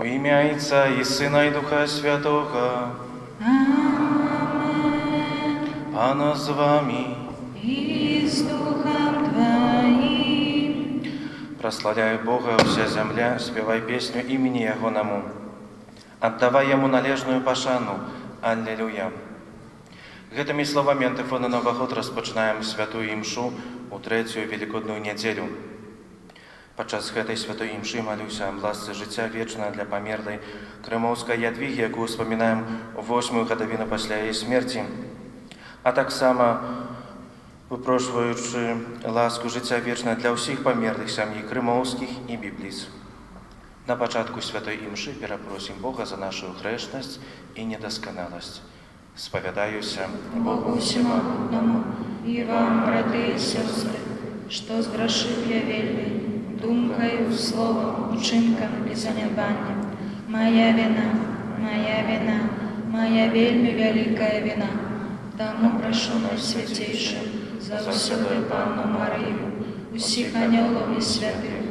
Во ім'я Отця і Сина, і Духа Святого. Пано з вами. И с Духом Твоим. Прославляй Бога вся земля, спевай песню імені Ягоному. Отдавай Йому належную пашану. Аллилуйя. Гэтымі словамі антифону Нового год розпочинаємо святую імшу у третю великодную неділю. Падчас гэтай святой імшы малюся аб ласцы жыцця вечна для памерлай крымоўскай Ядвігі, якую успамінаем у 8-ю гадавіну пасля яе смерці, а таксама выпрошваючы ласку жыцця вечна для ўсіх памерлых сям'і крымоўскіх і біблійц. На пачатку святой імшы перапросім Бога за нашу грэшнасць і недасканаласць. Спавядаюся Богу всемогутному и вам, браты и сестры, что сгрешил я вельми, думкою, словом, учинком и занябанием. Моя вина, моя вельми великая вина. Тому прошу Найсвятейшим за всю Панну Марию, усіх анёлов и святых,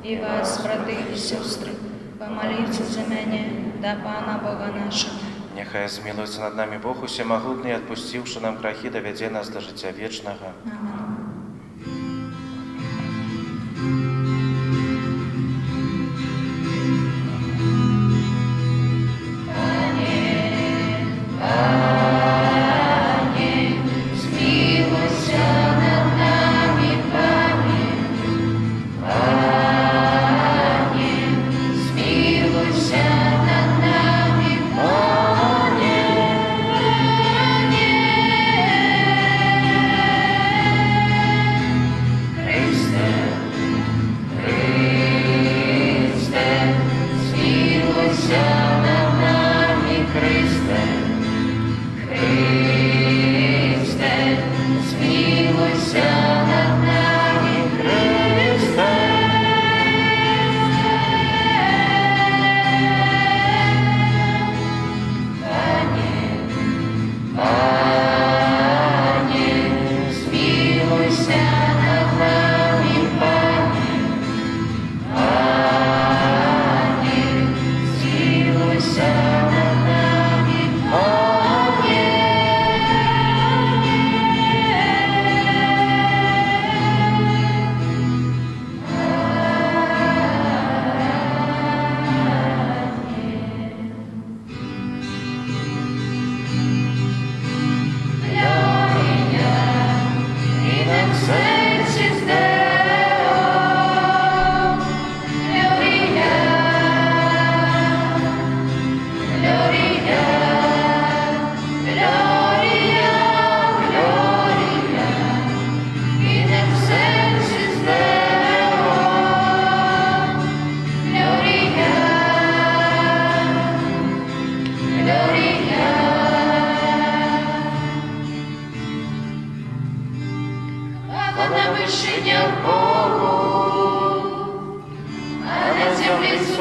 и вас, браты и сестры, помоліться за мене до Пана Бога нашего. Няхай змілуецца над нами Бог усемагутны, і адпусціўшы нам грахі, давядзе нас да жыцця вечнага. Аминь.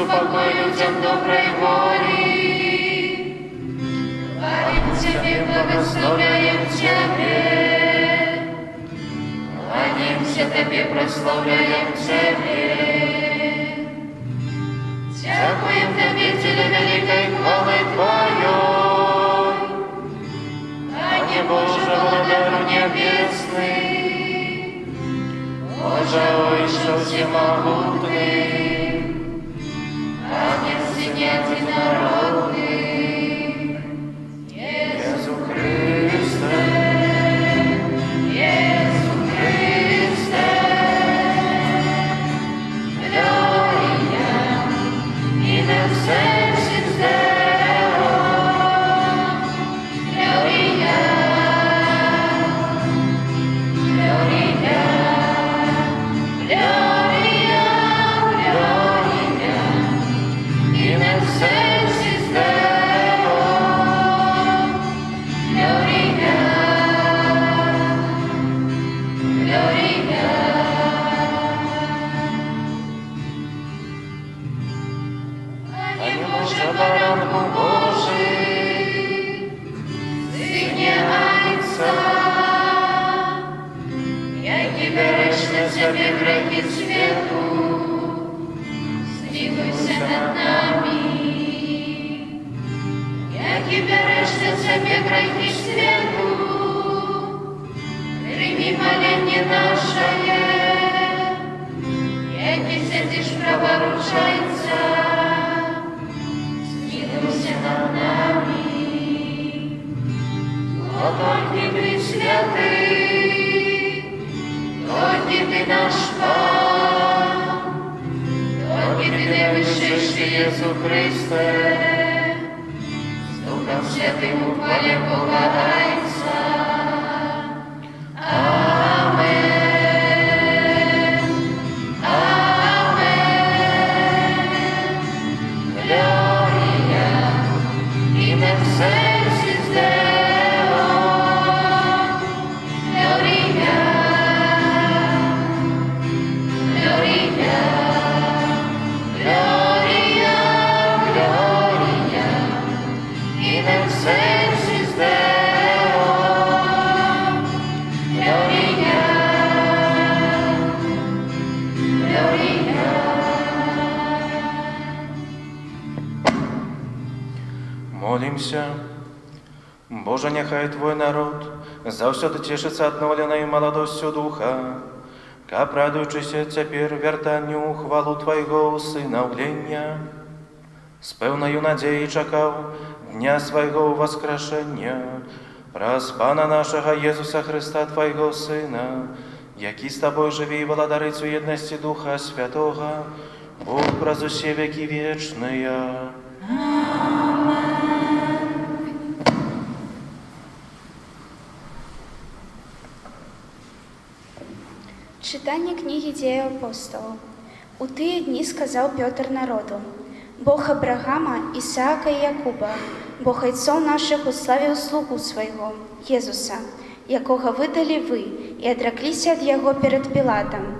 Покой людям доброй воли. Хвалим Тебе, благословляем Тебе. Кланяемся Тебе, прославляем Тебе. Дякуем Тебе, Теле великой хвалы Твоей. Ане Боже, владару небесный, Боже, Ой, что всемогутный, единородный, Иисус Христе, Иисус Христе, Глория, и на всех Део, Глория, Глория, Глория, Глория. Баранку Божий, Сине Отца, який береш на себе грехи світу, змилуйся над нами. себе грехи свету, прими моление наше, яки сидишь праворучайца, смилуйся над нами. О, только Ты святый, только Ты наш Пан, только Ты наивысший Иисус Христе, с Духом Святым в хвале Бога Отца. Amen. Amen. Gloria in excelsis Deo. Gloria. Gloria. Gloria. Gloria in excelsis Deo. Gloria. Gloria. Молимся. Боже, нехай Твой народ заўсёды цешыцца адноўленай маладосцю духа, каб радуючыся цяпер вяртанню ў хвалу Твайго усынаўлення, з пэўнаю надзеяй чакаў дня свайго ўваскрашэння праз Пана нашага Езуса Хрыста, Твайго Сына, які з Табой жыве і валадарыць у еднасці Духа Святога, Бог праз усе векі вечныя. Читання книги Діїв апостолів. У тие дні сказав Петр народу: Бог Абрагама, Ісаака і Якуба, Бог отцов наших уславив слугу свого, Єзуса, якого видали ви, і одреклися від Його перед Пілатом,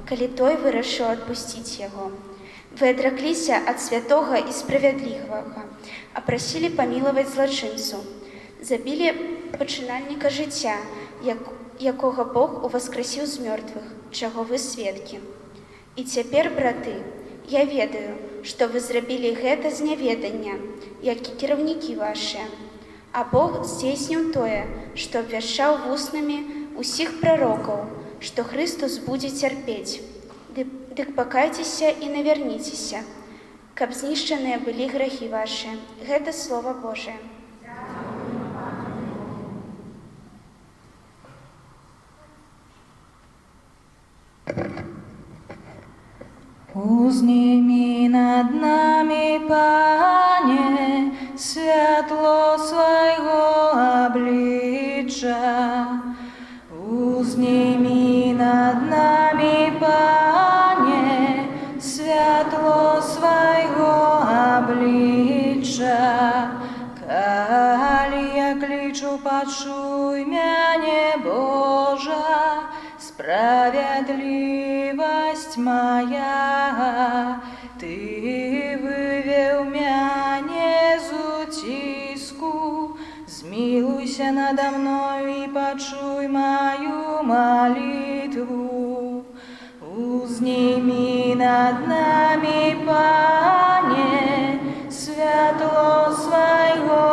коли той вирішив відпустити Його. Ви одреклися від святого і справедливого, а просили помилувати злочинцу. Забили починальника життя, якого Бог увоскресив з мертвих, чого ви свідки. І тепер, брати, я ведаю, що ви зробили гэта з няведання, як і кіраўнікі ваші. А Бог здійснив тое, що обвящав вуснами усіх пророків, що Христос буде терпеть. Дык покайтеся і наверніцеся, каб знищеныя былі грехи ваші. Гэта Слово Божие. Узними над нами, Пане, святло Своего обличия. Узними над нами, Пане, святло Своего обличия. Коли я кличу, почуй мяне, Божа, справедливость моя. Ты вывел мяне з утиску, змилуйся надо мною и почуй мою молитву. Узними над нами, Пане, святло Своего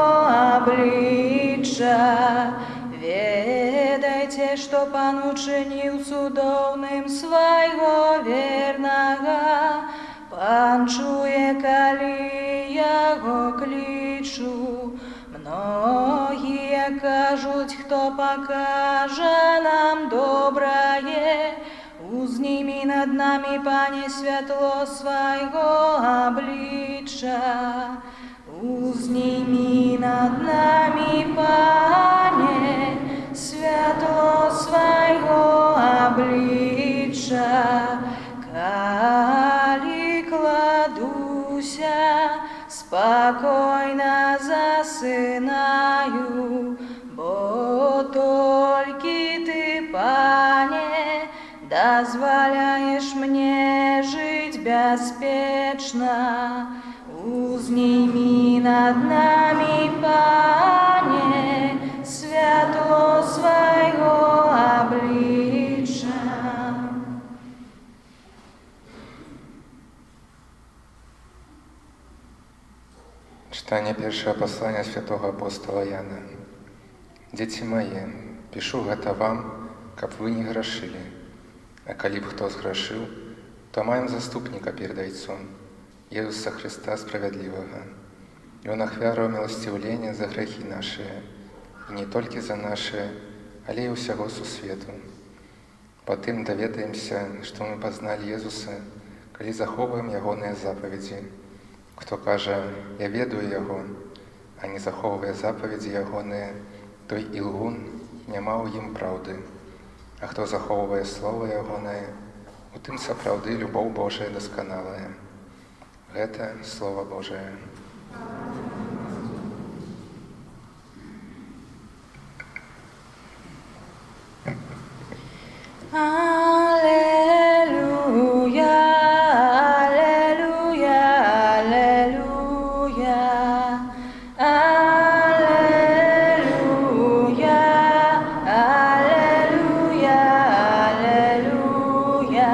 обличия. Ведайте, что Пан учинил судовным Своего верного. Пан чує, коли Його кличу. Многие кажуть, хто покаже нам доброе. Узними над нами, Пане, святло Своего обличия. Узними над нами, Пане, святло Своего обличия. Коли кладуся, спокойно засынаю, бо только Ты, Пане, дозволяешь мне жить беспечно. Узними над нами, Пане, святло Своего обличия. Читание первого послания святого апостола Яна. Дети мои, пишу гэта вам, каб вы не грашили. А калі б хто зграшил, то маем заступника перед Отцом, Иисуса Христа Справедливого. И Он ахвяру милостивления за грехи наши, и не только за наши, але и усяго сусвету. Потым доведаемся, что мы познали Иисуса, калі заховуем ягоныя заповеди. Хто кажа, я ведаю яго, а не захоўвае заповеди ягоныя, той і лгун, няма ў ім праўды. А хто захоўвае слово ягонае, у тым сапраўды любоў Божая дасканалая. Гэта Слово Божие. Аллилуйя, аллилуйя, аллилуйя, аллилуйя, аллилуйя, аллилуйя.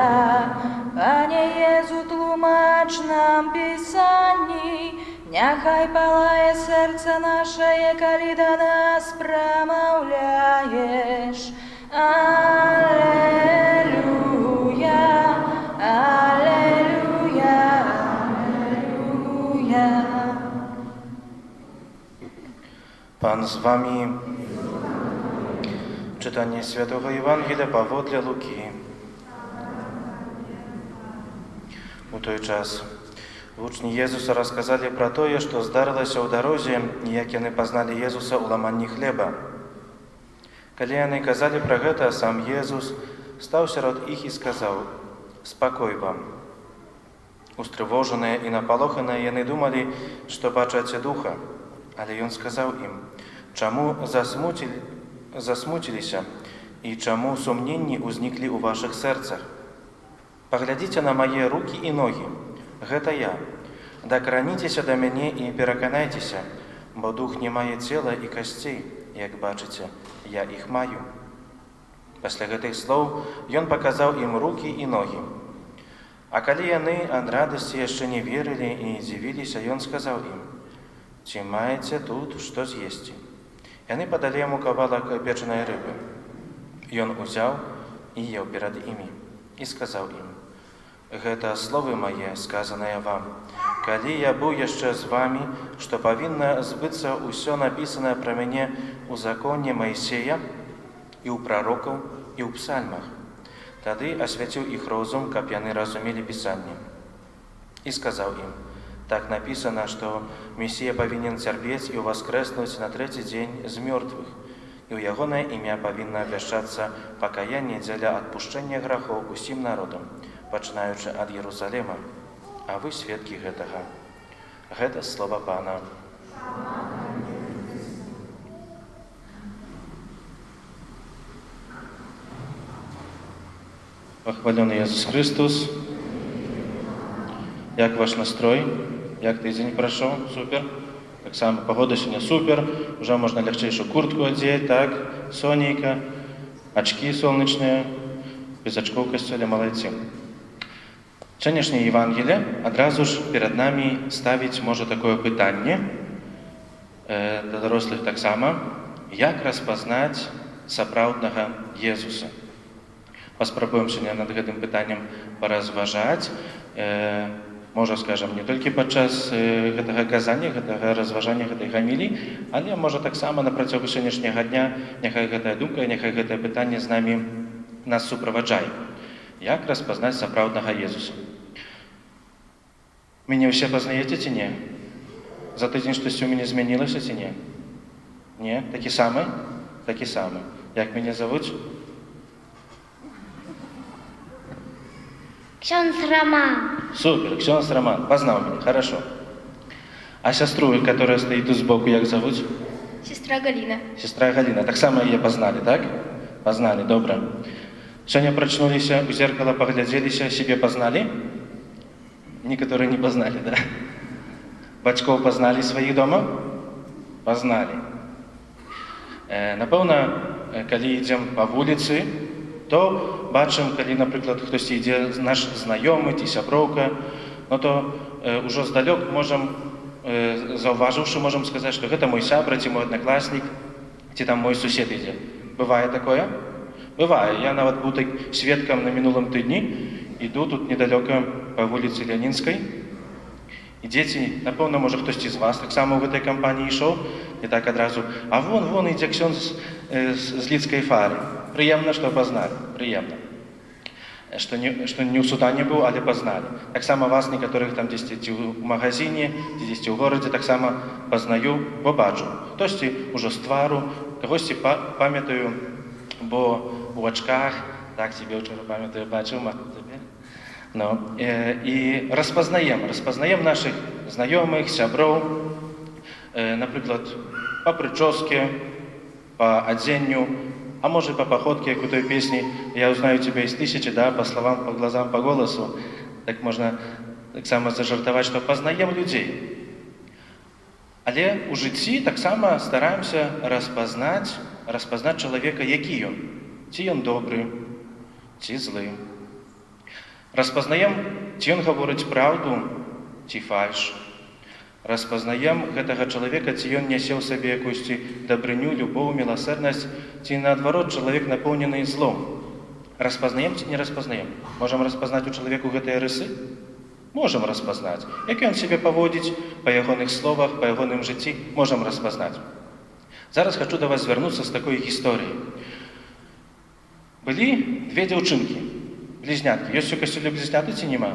Пане Єзу, тлумач нам Писаний, няхай палає серце наше, калі до нас промовляєш. Аллилуйя, аллилуйя, аллилуйя. Pan z wami. Czytanie Świętego Ewangelia powodle Luki. У той час учні Єзуса розказали про те, що здарилося у дорозі, як яны познали Єзуса у ламанні хлеба. Калі яны казалі про гэта, сам Єзус стаў сярод іх і сказаў: «Спакой вам». Устрывожаныя і напалоханыя яны думалі, што бачаць духа, але ён сказаў ім: «Чаму засмуціліся і чаму сумненні ўзніклі ў вашых сэрцах? Паглядзіце на мае рукі і ногі, гэта я. Дакраніцеся да мяне і пераканайцеся, бо дух не мае цела і касцей, як бачыце, я іх маю». Пасля гэтых слоў ён паказаў ім рукі і ногі. А калі яны ад радасці яшчэ не верылі і дзівіліся, ён сказаў ім: «Ці маеце тут што з'есці?» Яны падалі яму кавалак печанай рыбы. Ён узяў і еў перад імі і сказаў ім: «Гэта словы мае, сказаныя вам. Калі я быў яшчэ з вамі, што павінна збыцца ўсё напісанае пра мяне ў законе Маісея і ў прарокаў і ў псальмах». Тады асвяціў іх розум, каб яны разумелі Пісанне. І сказаў ім: «Так напісана, што Месія павінен цярпець і ўваскрэснуць на трэці дзень з мёртвых, і ў ягонае імя павінна абвяшчацца пакаянне дзеля адпушчэння грахоў усім народам, пачынаючы ад Єрусалема. А вы сведкі гэтага». Гэта слова Пана. Похваленый Иисус Христос. Як ваш настрой? Як тыдзень прайшоў? Супер. Так само погода сегодня супер. Уже можно легчайшую куртку одеть, так? Сонейка. Очки солнечные. Без очков в костеле, молодцы. Сённяшняе Евангелие адразу ж перед нами ставіць можа такое пытанне, для дарослых таксама, як распазнаць сапраўднага Езуса. Паспрабуем сёння над гэтым пытаннем паразважаць, можа, скажам, не толькі падчас гэтага казання, гэтага разважання, гэтай гаміліі, але можа таксама на працягу сённяшняга дня, няхай гэтая думка, няхай гэтае пытанне з намі нас суправаджае. Як распазнаць сапраўднага Езуса? Мяне ўсе пазнаеце ці не? За тыдзень штосьці ў мяне змянілася ці не? Не? Такі самы? Такі самы. Як мяне завуць? Ksiądz Роман. Супер, Ксёнз Роман. Познал меня, хорошо. А сестру, которая стоит тут сбоку, як зовут? Сестра Галина. Сестра Галина. Так само ее познали, так? Познали, добро. Сегодня прочнулись, у зеркала погляделись, себе познали? Некоторые не познали, да? Бацькоў познали своих дома? Познали. Напэўна, калі ідзем по вуліцы, то бачым, калі, напрыклад, хтось ідзе наш знаёмы ці сяброўка, то ўжо здалёк можам заўважыўшы, можам сказаць, што гэта мой сябра, ці мой аднакласнік, ці там мой сусед ідзе. Бывае такое? Бывае. Я нават быў сведкам на мінулым тыдні, іду тут недалёка па вуліцы Ленінскай, і дзеці, напэўна, можа, хтосьці з вас таксама ў гэтай кампаніі ішоў, і так адразу, а вон ідзе ксёндз з лідскай фары. Прыемна, што пазналі, прыемна. Што не ў судане быў, але пазналі. Таксама вас, некаторых там дзесьці ці ў магазине, ці дзесьці ў горадзе, таксама пазнаю, бо бачу. Хтосьці ўжо з твару, кагосьці памятаю, бо ў ачках, так, цябе ўчора памятаю, бачыў, цябе. Ну, і распазнаем нашых знаёмых, сяброў, напрыклад, па прычоске, па адзенню, а може по походке, як у той песні «Я узнаю тебя из тысячи», да, по словам, по глазам, по голосу. Так можна таксама зажартаваць, што пазнаем людзей. Але ў жыцці таксама стараемся распазнаць чалавека, які ён. Ці ён добры, ці злы. Распазнаем, ці ён гаворыць праўду, ці фальш. Распазнаем гэтага чалавека, ці ён нясе ў сабе якуюсьці дабрыню, любоў, міласэрнасць, ці наадварот чалавек напоўнены злом. Распазнаем ці не распазнаем? Можам распазнаць у чалавеку гэтыя рысы? Можам распазнаць. Як ён сябе паводзіць, па ягоных словах, па ягоным жыцці, можам распазнаць. Зараз хачу да вас звярнуцца з такой гісторыяй. Былі две дзяўчынкі, блізняткі. Ёсць у касцёле блізняты ці няма?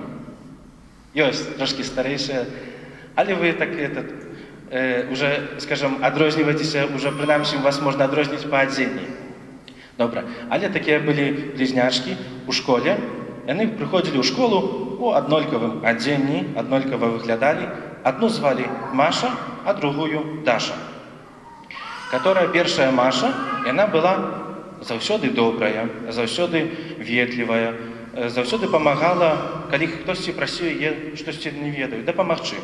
Ёсць, трошкі старэйшыя. Але вы так уже, скажем, адрозніваецеся, уже прынамсі вас можна адрозніць па адзенні. Добра. Але такія былі блізнячкі ў школе. Яны прыходзілі ў школу у аднолькавым адзенні, аднолькава выглядалі. Адну звалі Маша, а другую Даша. Которая першая Маша, яна была заўсёды добрая, заўсёды ветлівая, заўсёды памагала, калі хтосьці прасіў яе штосьці не ведаю, дапамагчы.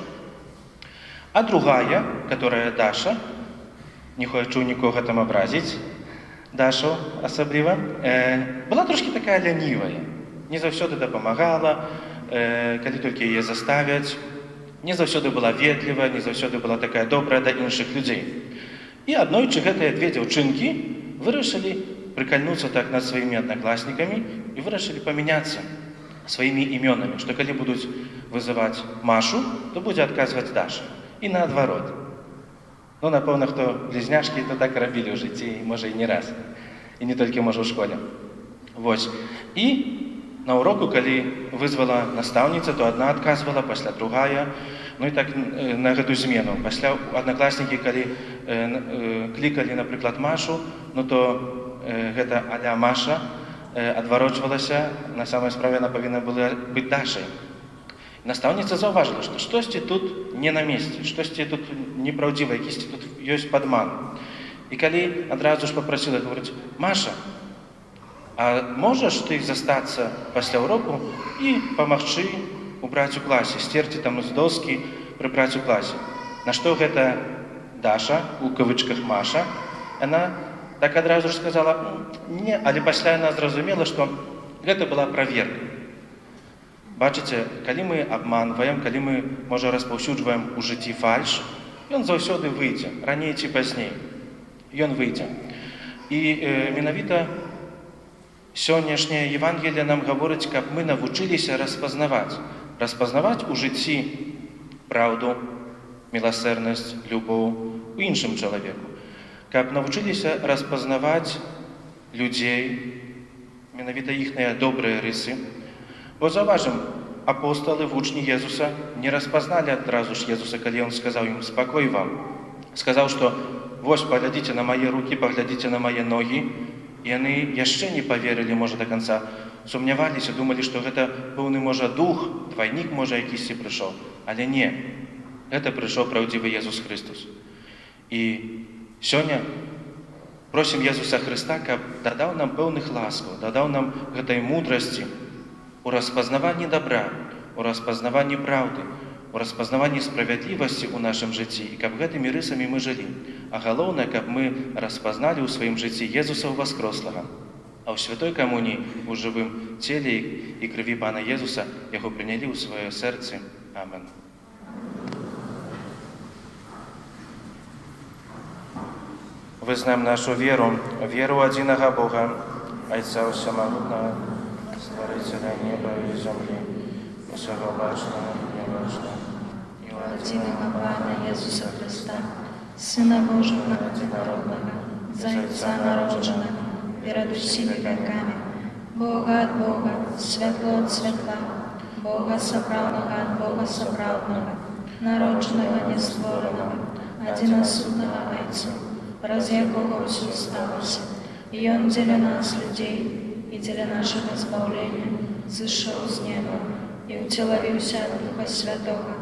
А другая, которая Даша, не хочу нікога там абразіць, Дашу асабліва, была трошки такая лянівая. Не заўсёды дапамагала, калі толькі яе заставяць, не заўсёды была ветлівая, не заўсёды была такая добрая да іншых людзей. І аднойчы гэтыя две дзяўчынкі вырашылі прыкальнуцца так над сваімі аднакласнікамі і вырашылі памяняцца сваімі імёнамі, што калі будуць вызываць Машу, то будзе адказваць Даша. І наадварот. Ну, напэўна, хто блізняшкі, то так рабілі ў жыцці, можа, і не раз. І не толькі, можа, ў школе. Вось. І на уроку, калі вызвала настаўніца, то адна адказвала, пасля другая. Ну і так на гэту змену. Пасля аднакласнікі, калі клікалі, напрыклад, Машу, ну то гэта а-ля Маша адварочвалася, на самай справе яна павінна была быць Дашай. Настаўніца заўважыла, што штосьці тут не на месцы, штосьці тут непраўдзіва, якісьці тут ёсць падман. І калі адразу ж папрасіла, говорыць: «Маша, а можаш ты застацца пасля ўроку і памагчы убраць у класе, сцерці там з доскі, прыбраць у класе?» На што гэта Даша, у кавычках Маша, яна так адразу ж сказала: «Не», але пасля яна зразумела, што гэта была праверка. Бачыце, калі мы абманваем, калі мы, можа, распаўсюджваем у жыцці фальш, ён заўсёды выйдзе, раней ці пазней. Ён выйдзе. І менавіта сённяшняе Евангелие нам гаворыць, каб мы навучыліся распазнаваць. Распазнаваць у жыцці праўду, міласэрнасць, любоў у іншым чалавеку. Каб навучыліся распазнаваць людзей, менавіта іхныя добрыя рысы. Бо заўважым, апосталы, вучні Езуса не распазналі адразу ж Езуса, калі ён сказаў ім: «Спакой вам». Сказаў, што «Вось, паглядзіце на мае рукі, паглядзіце на мае ногі». І яны яшчэ не паверылі, можа, да канца. Сумняваліся, думалі, што гэта пэўны, можа, дух, двайнік, можа, якісьці прыйшоў. Але не, гэта прыйшоў праўдзівы Езус Хрыстус. І сёння просім Езуса Хрыста, каб дадаў нам пэўных ласкаў, дадаў нам гэтай мудрасці у распазнаванні добра, у распазнаванні праўды, у распазнаванні справядлівасці ў нашым жыцці, і каб гэтымі рысамі мы жылі. А галоўнае, каб мы распазналі ў сваім жыцці Езуса Воскрослага, а ў святой камуніі, у жывым целе і крыві Пана Езуса, яго прынялі ў сваё сэрцы. Амен. Вызнаем нашу веру, веру одиного Бога, Отца Всемогутного, Створителя неба и земли, и всего важного и неважного, и Единого Пана Иисуса Христа, Сына Божьего Единородного, за Отца народженного, перед усими веками, Бога от Бога, светло от светла, Бога соправного от Бога соправного, народженного нестворенного, одиносудного Отцу, раз якого все сталося, и Он для нас, людей, и для нашего избавления, зашел с неба, и утеловился от Духа Святого,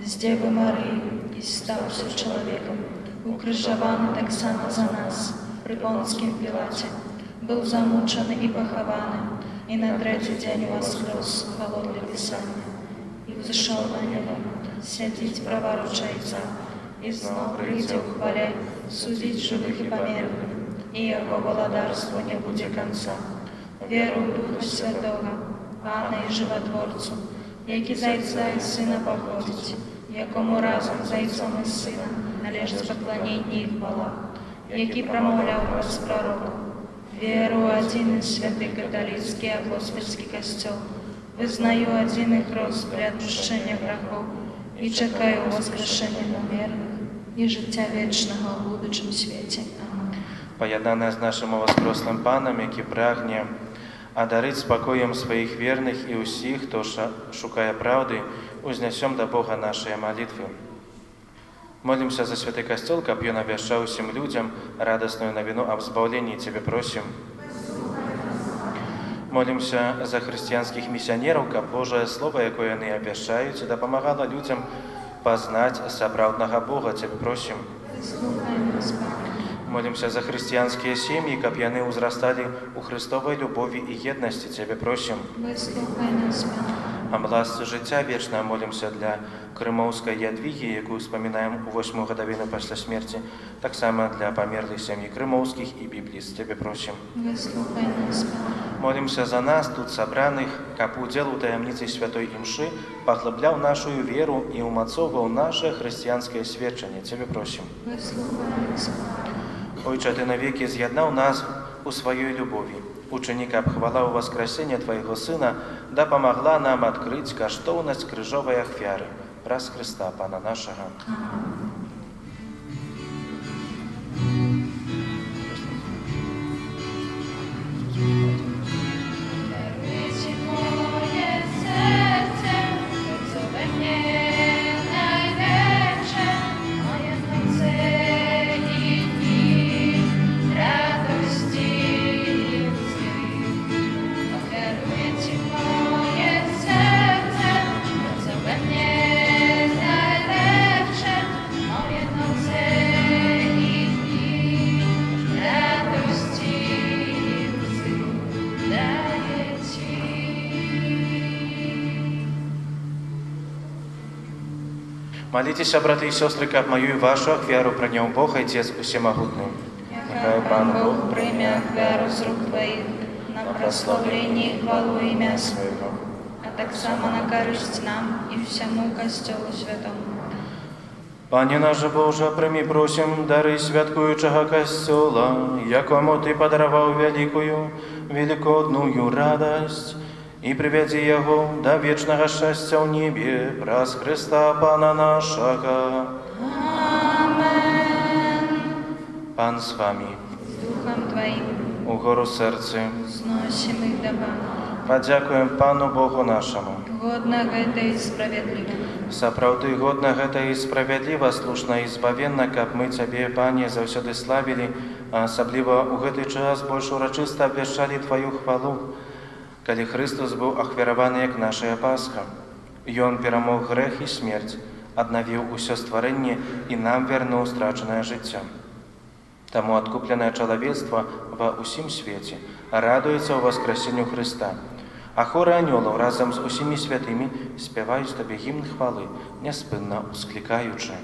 с Девы Марии, и стался человеком, укрыжован так само за нас, при Понским Пилате, был замучен и похован, и на третий день воскрес, холодное Писание, и взошел на небо, сядить праворуч Отца, и снова прийти в хвале, судить живых и померных, и Его владарству не будет конца. Веру в Духа Святого, Пана и Животворцу, які зайца і Сина походить, якому разом з Отцом і Сином належить поклоніння і хвала, який промовляв вас пророку. Веру один и святый католический апостольский костел, вызнаю один и хрост при отпущении грехов и чекаю воскрешения умерных и життя вечного в будущем свете. Аминь. Поєднане з нашим воскреслим Паном, який прагне одарить спокоєм своїх вірних і усіх, хто шукає правди, узнесем до Бога нашої молитви. Молимся за Святый Костел, как он обещал всем людям радостную новину об избавлении. Тебе просим. Молимся за христианских миссионеров, как Божие Слово, якое они обещают, да помогало людям познать соправдного Бога. Тебе просим. Молимся за христианские семьи, как они возрастали у Христовой любови и едности. Тебе просим. О власти життя вічного молимся для Кримовської Ядвіги, яку вспоминаємо у 8-му годовину після смерті, так само для померлих сім'ї Кримовських і Бібліс. Тебе просим. Молимся за нас, тут собраних, как удел у таємниці Святой Имши, поглублял нашу веру и умацовывал наше христианское свідчення. Тебе просим. Отче, Ты навеки з'єднав нас у своей любови. Ученика обхвала у воскресения Твоего Сына, да помогла нам открыть коштовность крыжовой ахвяры, праз Христа, Пана нашего. Молитесь, браты и сестры, как мою и вашу ахвяру принял Бог, Отец Всемогутный. Нехай Пан Бог прийме ахвяру з рук Твоїх на прославлення і хвалу ім'я Своєго, а так само на користь нам і всьому Костелу Святому. Пане наш Боже, прими, просим, дары святкуючого Костела, якому Ты подаровал великодную радость, и приведи Его до вечного счастья в небе, праз Христа Пана нашего. Амен. Пан с вами, З Духом Твоїм у гору серце, зносим їх до Пана. подякуем Пану Богу нашему. Годно гэта і справедливо. Сапраўды годна гэта і справядліва, слушна і збавенна, каб мы Цябе, Пане, заўсёды славілі, а асабліва ў гэты час больш урачыста абвяшчалі Тваю хвалу, калі Христос быў ахвяраваны як нашая Пасха. Ён перамог грэх і смерць, аднавіў усё стварэнне і нам вярнуў страчанае жыццё. Таму адкупленае чалавецтва ва ўсім свеце радуецца ў воскресенню Христа. А хоры анёлаў разам з усімі святымі спяваюць Табе гімн хвалы, няспынна усклікаючы.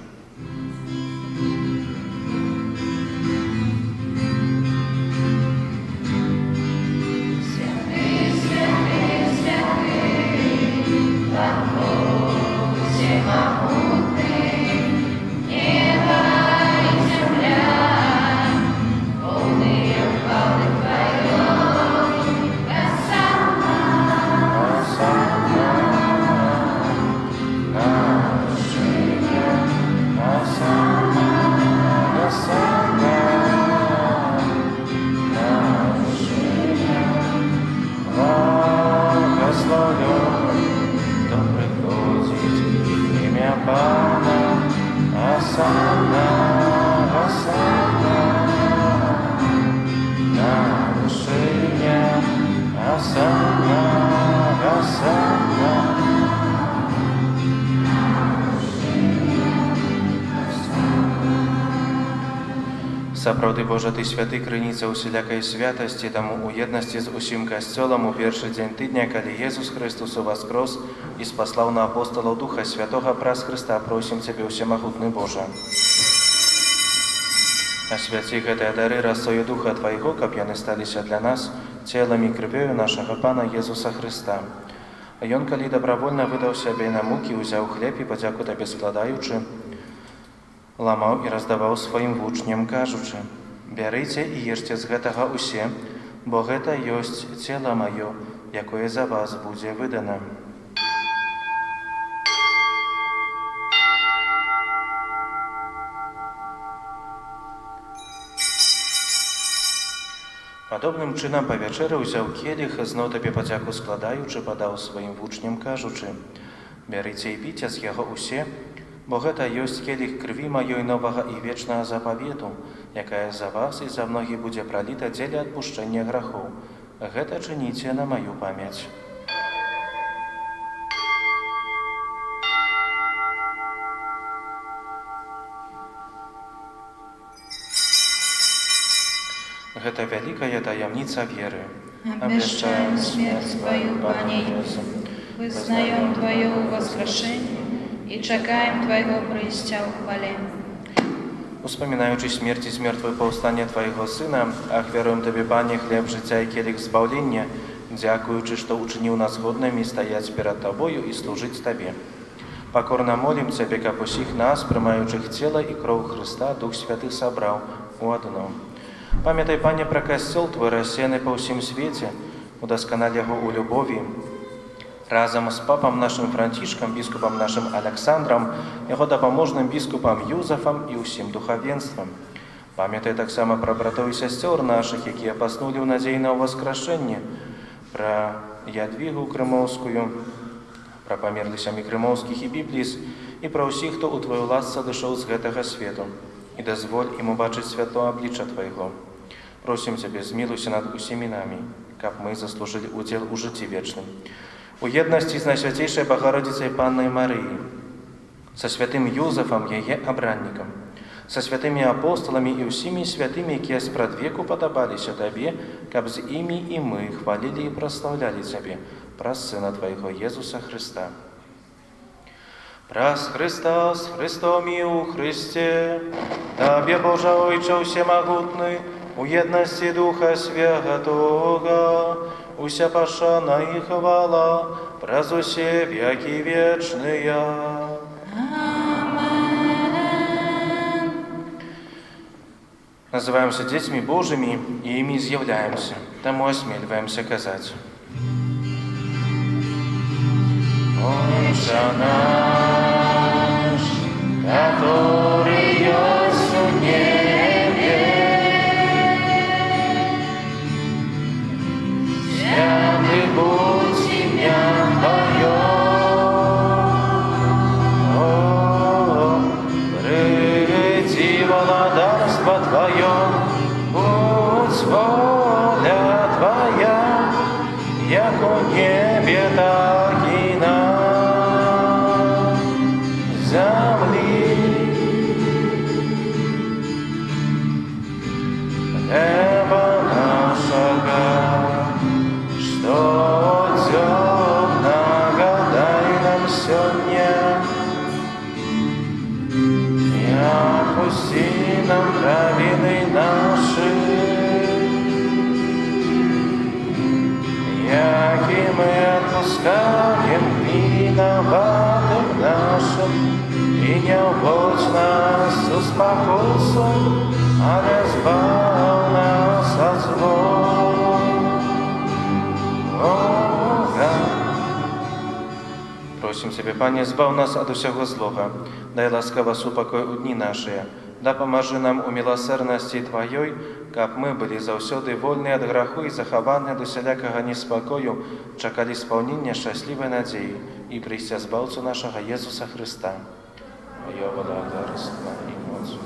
Сапраўды Божа, Ты святы, крыніца усялякай святасці, таму у еднасці з усім касцёлам у першы дзень тыдня, калі Езус Христос уваскрос і спаслаў на апостолаў Духа Святога праз Христа, просім Цябе, усемагутны Божа. Асвяці гэтыя дары расою Духа Твайго, каб яны сталіся для нас целам і крывёю нашага Пана Езуса Христа. Ён, калі дабравольна выдаў сябе на мукі, узяў хлеб і, падзяку Табе складаючы, ламаў і раздаваў сваім вучням, кажучы: «Бярыце і ешце з гэтага усе, бо гэта ёсць цела маё, якое за вас будзе выдана». Падобным чынам па вячэры ўзяў келіх, зноў Табе падзяку складаючы, падаў сваім вучням, кажучы: «Бярыце і піце з яго усе, бо гэта ёсць келіх крыві маёй новага і вечнага запавету, якая за вас і за многіх будзе праліта дзеля адпушчэння грахоў. Гэта чыніце на маю памяць». Гэта вялікая таямніца веры. Обещаем смерть Твою, Пане Иисус, вызнаем Твое воскрешение и чекаем Твоего прыйсця ў хвале. Успамінаючы смерць і змёртвае паўстанне Твайго Сына, ахвяруем Табе, Пане, хлеб жыцця і келіх збаўлення, дзякуючы, што ўчыніў нас годнымі стаяць перад Табою і служыць Табе. Пакорна молім Цябе, каб усіх нас, прымаючых цела і кроў Хрыста, Дух Святы сабраў у адно. Памятай, Пане, пра касцёл Твой, рассеяны па ўсім свеце, удасканаль яго ў любові. Разам з папам нашым Францішкам, біскупам нашым Александрам, яго дапаможным біскупам Юзафам і ўсім духавенствам. Памятай таксама пра братоў і сясцёр нашых, якія паснулі ў надзеі на ўваскрашэнне, пра Ядвігу Крымоўскую, пра памерлі сямі крымоўскіх і бібліс, і пра ўсіх, хто ў Твою ласку адышоў з гэтага свету. І дазволь ім убачыць святло аблічча Твайго. Просім Цябе, змілуйся над усімі намі, каб мы заслужылі удзел у жыцці вечным. У еднасці з Найсвяцейшай Богородицей Паннай Марыі, са святым Юзафам, яе абраннікам, са святымі апосталамі і ўсімі святымі, якія спрадвеку падабаліся Табе, каб з імі і мы хвалілі і праслаўлялі Цябе праз Сына Твайго Езуса Христа. Праз Христа, з Христом і ў Христе, Табе, Божа Ойче усемагутны, у еднасці Духа Святога, уся пашана і хвала праз усе векі вечныя. Амен. Называемся дзецьмі Божымі і імі з'яўляемся, таму асмельваемся казаць: Отче наш, который есть в небе, святый будь имя Твое, приди владарство Твое, будь воля Твоя, яко в небе, так и на земле. Хлеба нашего, что дёрного дай нам сегодня, и отпусти нам провины наши, яки мы отпускаем виноватым нашим, и не вводь нас в спокусу, а избавь нас от злого. Просім Цябе, Пане, збав нас ад усяго злога, дай ласкава супакой у дні нашыя, дапамажы нам у міласэрнасці Тваёй, каб мы былі заўсёды вольныя ад граху і захаваныя ад усялякага неспакою, чакалі спаўнення шчаслівай надзеі і прыйсця збаўцу нашага Езуса Христа. Твоё владарства і моц.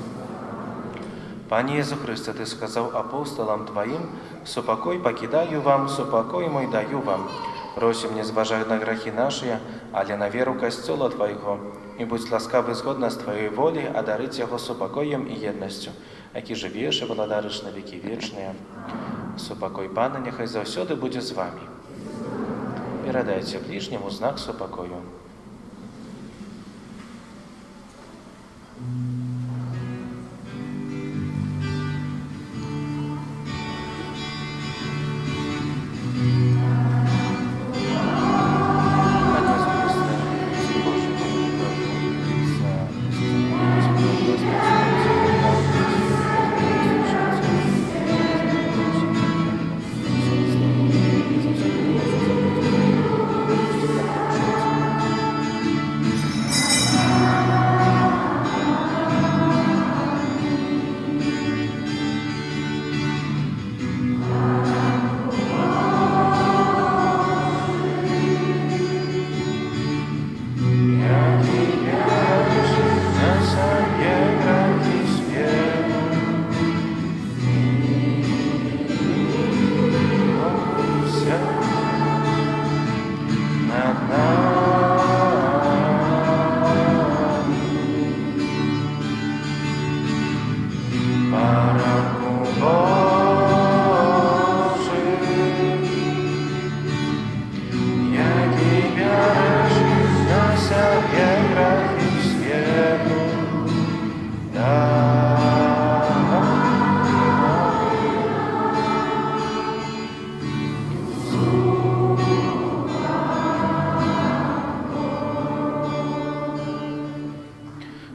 Пане Езу Христе, Ты сказаў апостолам Тваім: «Супакой пакідаю вам, супакой мой даю вам. Просім, не зважай на грахи наши, але на веру костела Твоего, и будь ласкавый згодно с Твоей волей, одарить его с упокоем и едностью, які живеш і владариш на віки вічні. Супокой Пана, нехай завсёды буде з вами. Передайте ближнему знак супокою.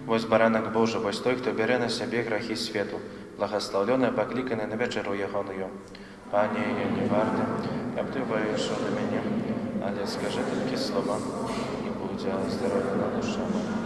Вось баранак Божий, вось той, хто бере на себе грахи свету, благословленный, покликанный на вечеру Ягоную. Пане, я не варты, каб ты вийшов до мене, але скажи тільки слова, і буде здоров'я на душа моя.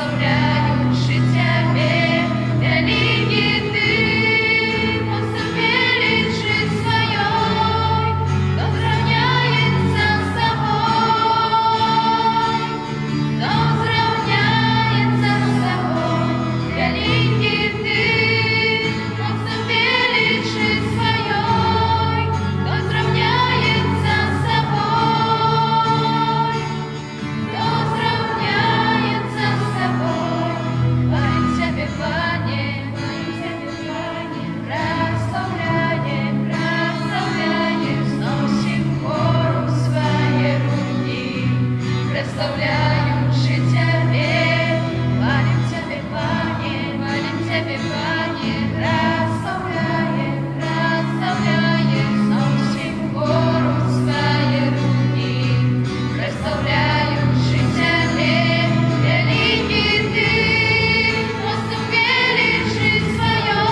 прославляючи Тебе, великий Ты, мостом величи своей, кто сравняется с Тобой, кто сравняется с Тобой, великий Ты, мостом величи своей, кто сравняется с Тобой, кто сравняется с Тобой. Хвалим Тебя, Пане, прославляем, прославляем, сносим хору своей руки, прославляючи Тебе, хвалим Тебя, Пане, прославляем, прославляем, сносим хору своей руки, прославляючи Тебе, великий Ты, мостом величи своей,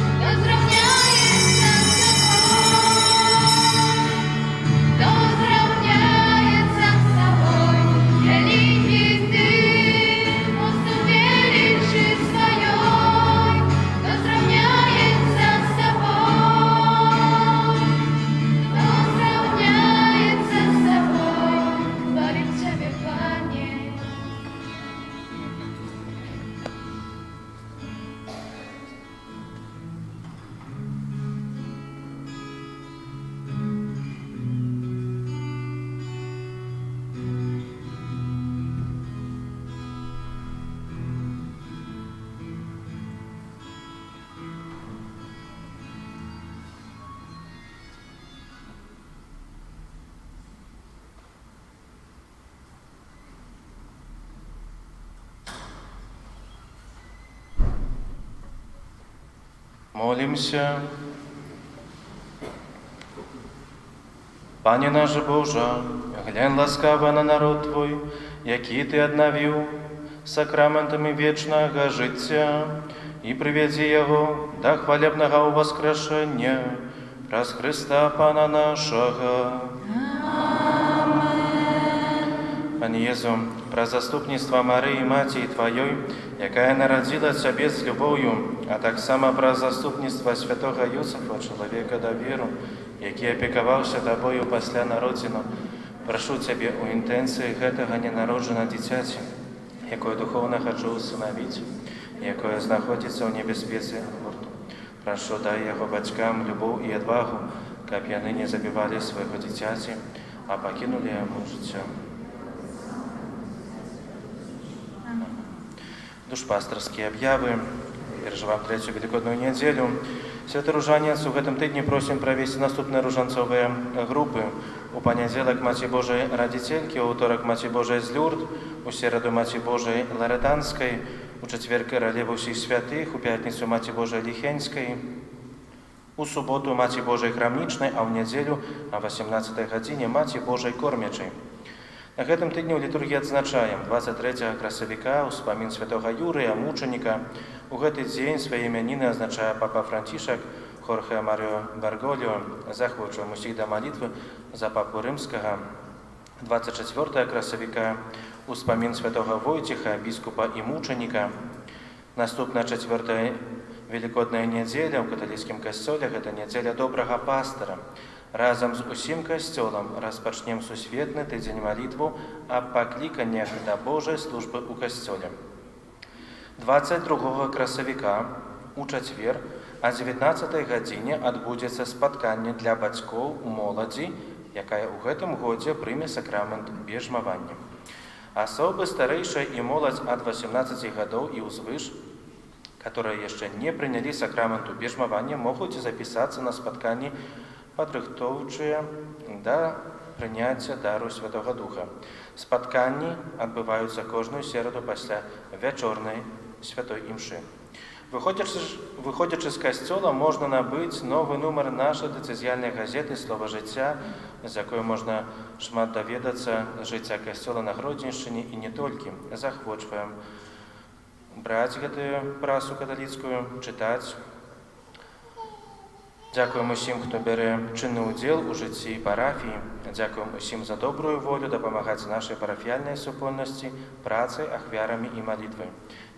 кто сравняется с Тобой, кто сравняется с Тобой, великий Ты, мостом величи своей, кто сравняется с Тобой, кто сравняется с Тобой, хвалим Тебя, Пане. Молимся. Пане наш Боже, глянь ласкаво на народ Твой, який Ти одновів сакраментами вечного життя, і приведи його до хвалебного воскрешення праз Христа Пана нашого. Пане Єзу, про заступництво Марії, Матері Твоєї, яка народила Тебе з любов'ю, а так само про заступництво святого Юсифа, чоловіка до віру, який опікувався Тобою після народження, прошу Тебе у інтенції гэтага ненародженого дитяті, якое духовно хочу усиновити, якое знаходиться у небезпеці аборту. Прошу, дай його батькам любов і відвагу, каб яны не забивали свого дитяті, а покинули йому життя. Душпасторские объявы. Переживаем третью Великодную неделю. Святый Ружанец, в этом тыдні просим провести наступные ружанцовые группы. У понедельник Маті Божией Родительки, у вторник Маті Божией з Люрд, у середу Маті Божией Лоретанской, у четверг Королевы всіх святых, у пятницу Маті Божией Лихенской, у суботу Маті Божией Храмничной, а в неделю о 18 године Маті Божией Кормячей. На гэтым тыдні ў літургіі адзначаем 23 красавіка ўспамін святога Юрыя, мучаніка. У гэты дзень свае імяніны азначае папа Францішак, Хорхе Маріо Берголіо. Захвочваем усіх да малітвы за папу Рымскага. 24 красавіка ўспамін святога Войціха, біскупа і мучаніка. Наступная 4 Велікодная нядзеля ў каталіцкім касцёле, гэта нядзеля добрага пастара. Разам з усім касцёлам распачнем сусветны тыдзень малітву аб пакліканнях да Божай службы ў касцёле. 22 красавіка у чацвер о 19 гадзіне адбудзецца спатканне для бацькоў моладзі, якая ў гэтым годзе прыме сакрамент бежмавання. Асобы старэйшая і моладзь ад 18 гадоў і ўзвыш, которые яшчэ не прынялі сакраменту бежмавання, могуць запісацца на спатканні падрыхтоўчыя да прыняцця дару Святога Духа. Спатканні адбываюцца кожную сераду пасля вячорнай святой імшы. Выходзячы з касцёла, можна набыць новы нумар нашай дыцэзіяльнай газеты «Слова жыцця», з якой можна шмат даведацца жыцця касцёла на Гродзеншчыне і не толькі. Захвочваем браць гэтую прасу каталіцкую, чытаць. Дзякуємо усім, хто бере чинний уділ у житті парафії. Дякуємо усім за добрую волю допомагати нашій парафіяльній супольності працею, ахвярами і молитвою.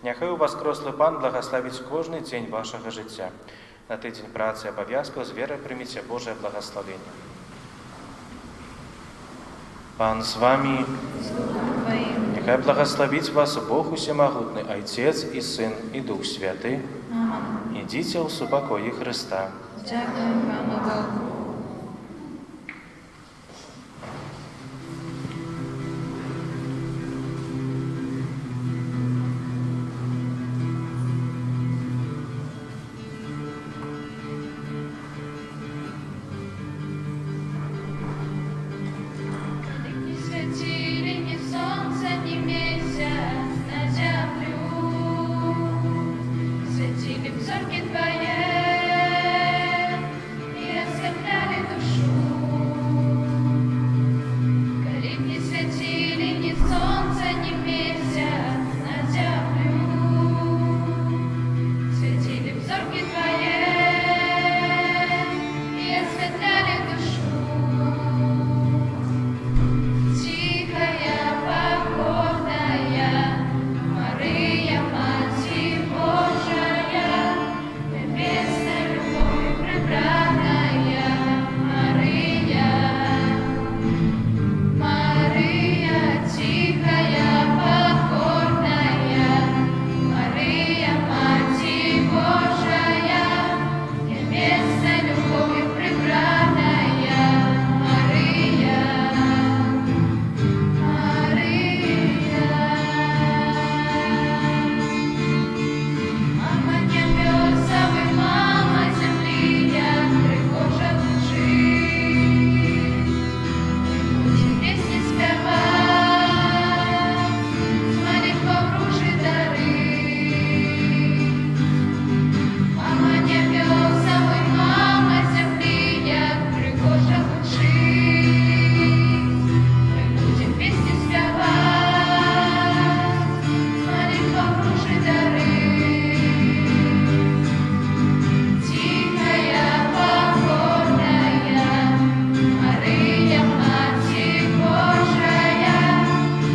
Нехай у вас крослий Пан благословить кожний день вашого життя. На тиждень праці і обов'язків з вірою прийміть Боже благословення. Пан з вами. Твоим. Нехай благословить вас Бог Усемогутний, Отець і Син, і Дух Святий. Аминь. Ідіть у супокої Христа. Дякую вам, Богу. Не светили ни солнце, ни месяц на землю, светили в зорьки Твоей и осветляли душу. Коли б не светили ни солнце, ни месяц на землю, светили в зорьки Твоей и осветляли душу. Тихая, покорная Мария, Мать Божия, небесной любовью прибранная Мария. Мария, тихая, покорная Мария, Мать Божия, небесной любовью прибранная Мария. Мама небесовой, мама земли, я прихожа лучи. Будем песни спевать, с молитвой ружей дары. Мама небесовой, мама земли, я прихожа лучи. Мы будем песни спевать, с молитвой ружей дары. Тихая, покорная Мария, Мать Божия,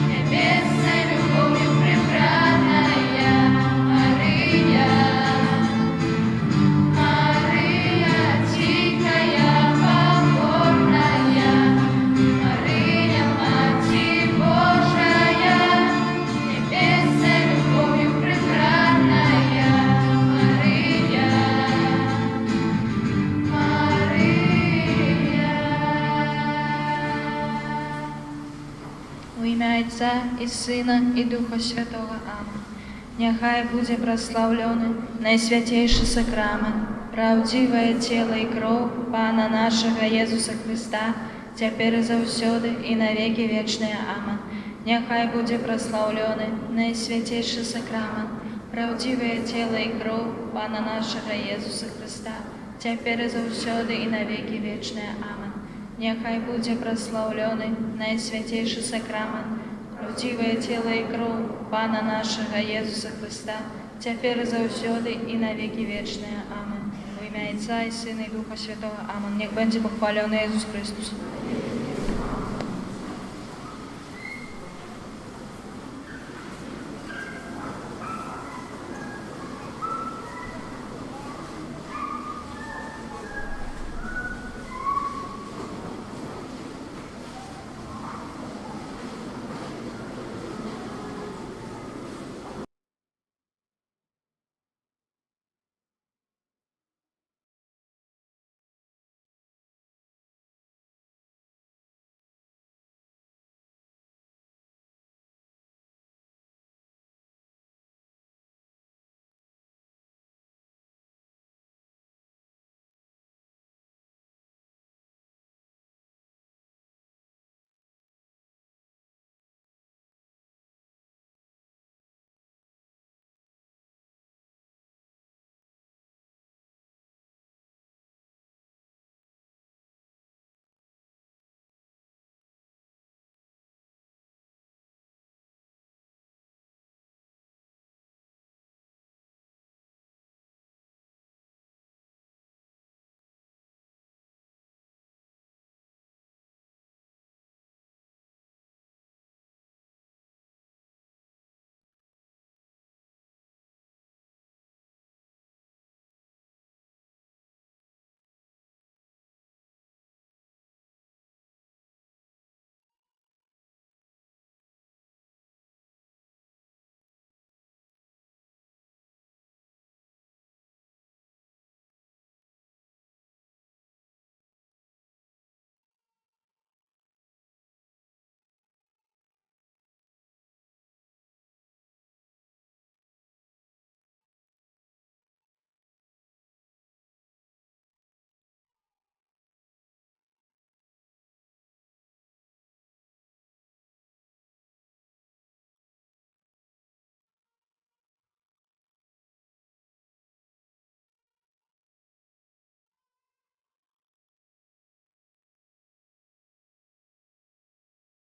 небесной любовью прибранная Мария. Мария, тихая, покорная Мария, Мать Божия, небесной любовью прибранная Мария. У ім'я Отця і Сина, і Духа Святого. Аминь. Нехай буде прославлений найсвятейший сакрамент, правдивое тело и кровь Пана нашего Иисуса Христа, теперь и завсёды и навеки вечные. Аминь. Нехай буде прославлений найсвятейший сакрамент, правдивое тело и кровь Пана нашего Иисуса Христа, теперь и завсёды и навеки вечные. Аминь. Нехай буде прославлений найсвятейший сакрамент, правдивое тело и кровь Пана нашего Иисуса Христа, теперь и завсёды и навеки вечные. Аминь. Во ім'я Отця і Сина і Духа Святого. Аминь. Нech będzie pochwalony Jezus Chrystus.